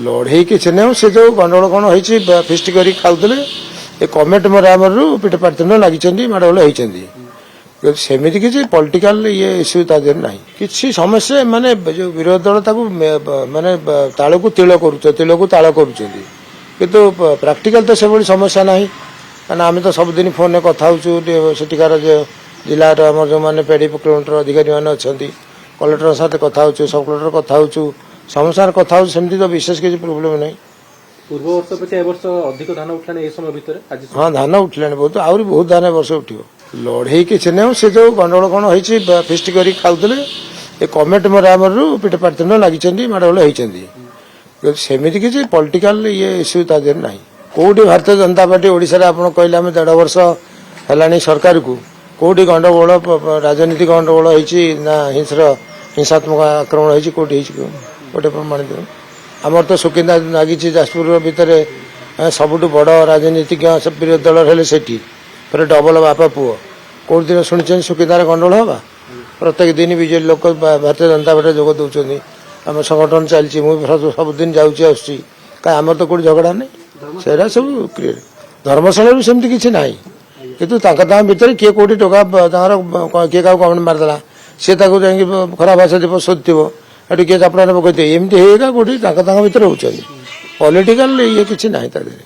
लड़े किसी ना से जो गंडगोल कौन हो फिस्ट कर खाऊले ये कमेटी मरामर पिट पार्थिन लगी माड़गोल होती सेमती किसी पॉलिटिकल ये इश्यू ता देहर ना कि समस्या माने जो विरोधी दल माने ताल को तिल को ताल किंतु प्राक्टिकल तो से समस्या ना कारण आम तो सबुदिन फोन में कथा सेठिकार जिलार आम जो मैंने पेढ़ी किलोमीटर अधिकारी मैंने अच्छा कलेक्टर साथ कथा सब कलेक्टर कथा समस्या कथा सेमती तो विशेष किसी प्रोब्लेम नहीं पूर्व वर्ष अपेक्षा वर्ष अधिक धान उठलानी ए समय भितर हाँ धान उठला बहुत आहरी बहुत धान वर्ष उठो लड़े किसी ना से जो गंडगोल कौन हो फिस्ट कर खाऊले ये कमेटी मरामर पिट पार्थिन लगी माड़गोल होती सेमती किसी पॉलिटिकल ये इश्यू ता देहर ना कौटी भारतीय जनता पार्टी ओडिशा रे आपण कहले आम 1.5 वर्ष है सरकार को कौटी गंडगोल राजनीतिक गंडगोल ना हिंसात्मक आक्रमण होती गोटे प्रमाणित आमर तो सुकिंदा लगी जाजपुर भितर सबुठ बड़ राजनीतिज्ञ विरोधी दल हेले सेठी फिर डबल बापा पुओ कौट दिन शुणी सुकिंदार गंडगोल हवा प्रत्येक दिन विजेपी लोक भारतीय जनता पार्टी जोग दौरान आम संगठन चलती मुझे सबुदिन जाऊँगी आसुची कहीं आमर तो कौट झगड़ा नहीं सेरा सब क्लियर धर्मशाला भी सेमती किसी ना कितु भितर किए कौटी टका किए क्या कमेंट मारदेला सी खराब भाषा थी शोधो एटू किए चापड़ा पकड़ एमती है कौटी भितर रोच पॉलिटिकल ये किसी ना।